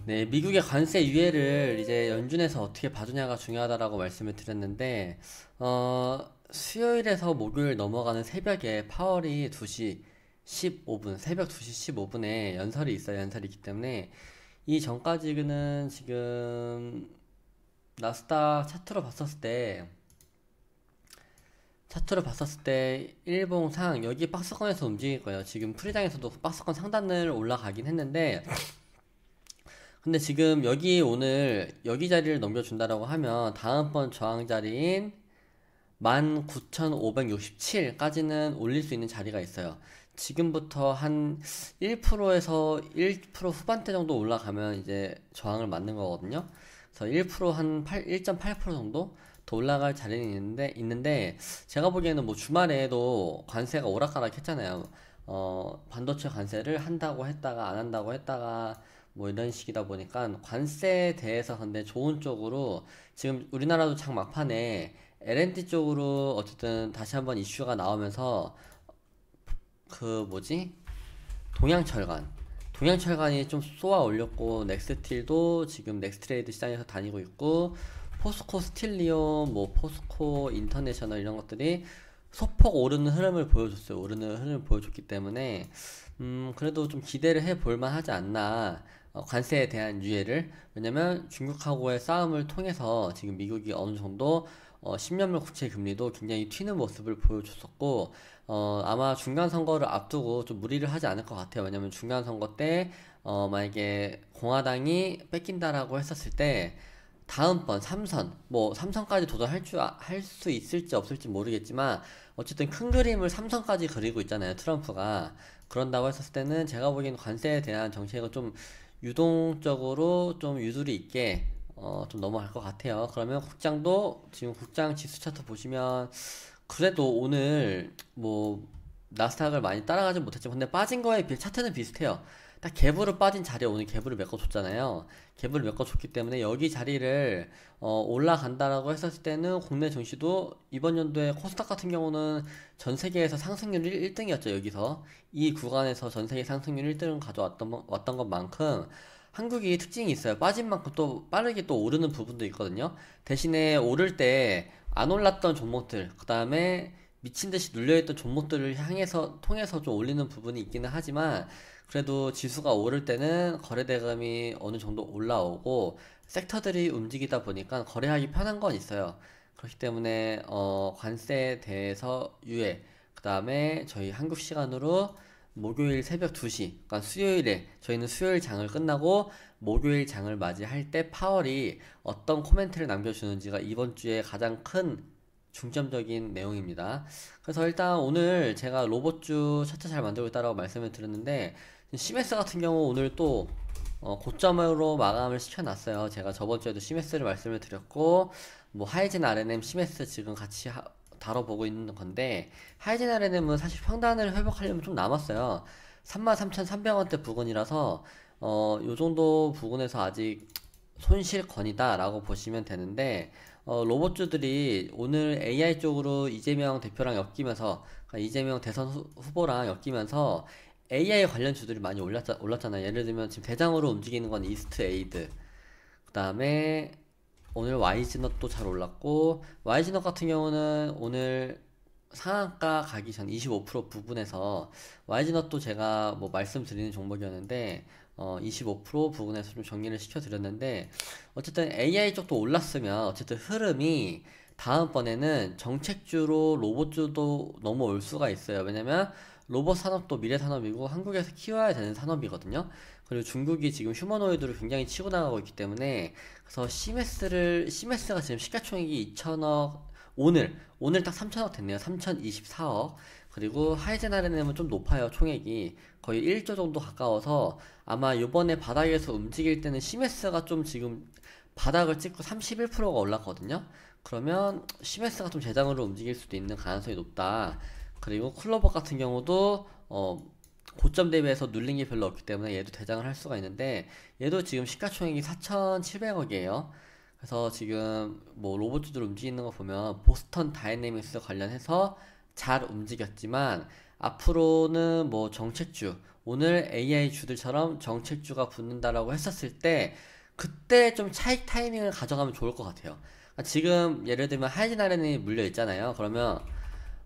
네, 미국의 관세 유예를 이제 연준에서 어떻게 봐주냐가 중요하다라고 말씀을 드렸는데, 수요일에서 목요일 넘어가는 새벽에 파월이 2시 15분, 새벽 2시 15분에 연설이 있어요. 연설이 있기 때문에, 이 전까지는 지금 나스닥 차트로 봤었을 때, 일봉상 여기 박스권에서 움직일 거예요. 지금 프리장에서도 박스권 상단을 올라가긴 했는데, 근데 지금 여기 오늘 여기 자리를 넘겨준다라고 하면 다음번 저항 자리인 19,567까지는 올릴 수 있는 자리가 있어요. 지금부터 한 1%에서 1% 후반대 정도 올라가면 이제 저항을 맞는 거거든요. 그래서 1%한 1.8% 정도 더 올라갈 자리는 있는데 제가 보기에는 뭐 주말에도 관세가 오락가락 했잖아요. 반도체 관세를 한다고 했다가 안 한다고 했다가 뭐 이런 식이다 보니까 관세에 대해서 근데 좋은 쪽으로 지금 우리나라도 장 막판에 L&D 쪽으로 어쨌든 다시 한번 이슈가 나오면서 그 뭐지? 동양철간 동양철간이 좀 쏘아 올렸고 넥스틸도 지금 넥스트레이드 시장에서 다니고 있고 포스코 스틸리온 뭐 포스코 인터내셔널 이런 것들이 소폭 오르는 흐름을 보여줬어요. 오르는 흐름을 보여줬기 때문에 그래도 좀 기대를 해볼 만하지 않나. 관세에 대한 유예를. 왜냐면 중국하고의 싸움을 통해서 지금 미국이 어느 정도 10년물 국채 금리도 굉장히 튀는 모습을 보여줬었고, 아마 중간 선거를 앞두고 좀 무리를 하지 않을 것 같아요. 왜냐면 중간 선거 때 만약에 공화당이 뺏긴다라고 했었을 때 다음번 삼선, 뭐 삼선까지 할 수 있을지 없을지 모르겠지만 어쨌든 큰 그림을 삼선까지 그리고 있잖아요, 트럼프가. 그런다고 했었을 때는 제가 보기엔 관세에 대한 정책은 좀 유동적으로 좀 유두리 있게 좀 넘어갈 것 같아요. 그러면 국장도 지금 국장 지수 차트 보시면 그래도 오늘 뭐 나스닥을 많이 따라가진 못했지만 근데 빠진 거에 비해 차트는 비슷해요. 딱 갭으로 빠진 자리에 오늘 갭으로 메꿔줬잖아요. 갭으로 메꿔줬기 때문에 여기 자리를 올라간다라고 했었을 때는 국내 증시도 이번 연도에 코스닥 같은 경우는 전 세계에서 상승률 1등이었죠. 여기서 이 구간에서 전 세계 상승률 1등을 왔던 것만큼 한국이 특징이 있어요. 빠진 만큼 또 빠르게 또 오르는 부분도 있거든요. 대신에 오를 때 안 올랐던 종목들, 그 다음에 미친 듯이 눌려있던 종목들을 향해서 통해서 좀 올리는 부분이 있기는 하지만 그래도 지수가 오를 때는 거래대금이 어느 정도 올라오고 섹터들이 움직이다 보니까 거래하기 편한 건 있어요. 그렇기 때문에 관세에 대해서 유예, 그 다음에 저희 한국 시간으로 목요일 새벽 2시, 그러니까 수요일에 저희는 수요일 장을 끝나고 목요일 장을 맞이할 때 파월이 어떤 코멘트를 남겨주는지가 이번 주에 가장 큰 중점적인 내용입니다. 그래서 일단 오늘 제가 로봇주 차트 잘 만들고 있다라고 말씀을 드렸는데 시메스 같은 경우 오늘 또 고점으로 마감을 시켜놨어요. 제가 저번 주에도 시메스를 말씀을 드렸고 뭐 하이젠 RNM, 시메스 지금 같이 다뤄보고 있는 건데 하이젠 RNM은 사실 평단을 회복하려면 좀 남았어요. 33,300원대 부근이라서 요 정도 부근에서 아직 손실권이다라고 보시면 되는데 로봇주들이 오늘 AI 쪽으로 이재명 대표랑 엮이면서 그러니까 이재명 대선 후보랑 엮이면서 AI 관련 주들이 많이 올랐잖아요. 예를 들면 지금 대장으로 움직이는 건 이스트 에이드, 그 다음에 오늘 YG넛도 잘 올랐고 YG넛 같은 경우는 오늘 상한가 가기 전 25% 부분에서 YG넛도 제가 뭐 말씀드리는 종목이었는데 25% 부분에서 좀 정리를 시켜드렸는데 어쨌든 AI 쪽도 올랐으면 어쨌든 흐름이 다음번에는 정책주로 로봇주도 넘어올 수가 있어요. 왜냐면 로봇 산업도 미래 산업이고 한국에서 키워야 되는 산업이거든요. 그리고 중국이 지금 휴머노이드를 굉장히 치고 나가고 있기 때문에 그래서 시메스가 지금 시가총액이 2천억 오늘 딱 3천억 됐네요. 3,024억. 그리고 하이젠 RNM은 좀 높아요. 총액이 거의 1조 정도 가까워서 아마 요번에 바닥에서 움직일 때는 시메스가 좀 지금 바닥을 찍고 31%가 올랐거든요. 그러면 시메스가 좀 재장으로 움직일 수도 있는 가능성이 높다. 그리고 클로버 같은 경우도 고점 대비해서 눌린 게 별로 없기 때문에 얘도 대장을 할 수가 있는데 얘도 지금 시가총액이 4,700억이에요. 그래서 지금 뭐 로봇들 움직이는 거 보면 보스턴 다이내믹스 관련해서 잘 움직였지만 앞으로는 뭐 정책주 오늘 AI 주들처럼 정책주가 붙는다라고 했었을 때 그때 좀 차익 타이밍을 가져가면 좋을 것 같아요. 그러니까 지금 예를 들면 하이젠 RNA 물려 있잖아요. 그러면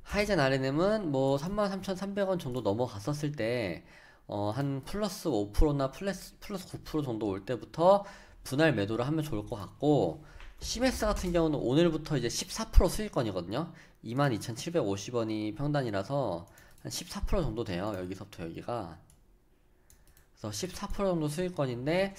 하이젠 RNM은 뭐 33,300원 정도 넘어갔었을 때, 한 플러스 5%나 플러스 9% 정도 올 때부터 분할 매도를 하면 좋을 것 같고, 시메스 같은 경우는 오늘부터 이제 14% 수익권이거든요. 22,750원이 평단이라서 한 14% 정도 돼요. 여기서부터 여기가. 그래서 14% 정도 수익권인데,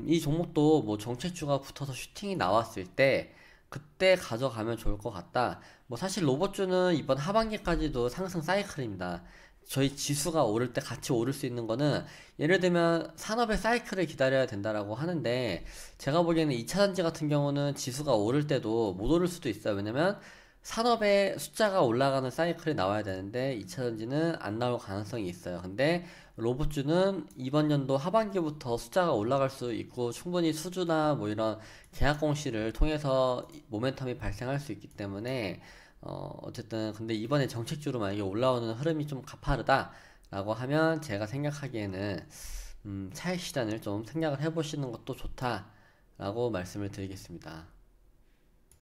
이 종목도 뭐 정체주가 붙어서 슈팅이 나왔을 때 그때 가져가면 좋을 것 같다. 뭐 사실 로봇주는 이번 하반기까지도 상승 사이클입니다. 저희 지수가 오를 때 같이 오를 수 있는 거는 예를 들면 산업의 사이클을 기다려야 된다라고 하는데 제가 보기에는 2차전지 같은 경우는 지수가 오를 때도 못 오를 수도 있어요. 왜냐면 산업의 숫자가 올라가는 사이클이 나와야 되는데 2차전지는 안 나올 가능성이 있어요. 근데 로봇주는 이번 연도 하반기부터 숫자가 올라갈 수 있고 충분히 수주나 뭐 이런 계약 공시를 통해서 모멘텀이 발생할 수 있기 때문에 어쨌든 근데 이번에 정책주로 만약에 올라오는 흐름이 좀 가파르다라고 하면 제가 생각하기에는 차익 시단을 좀 생각을 해보시는 것도 좋다라고 말씀을 드리겠습니다.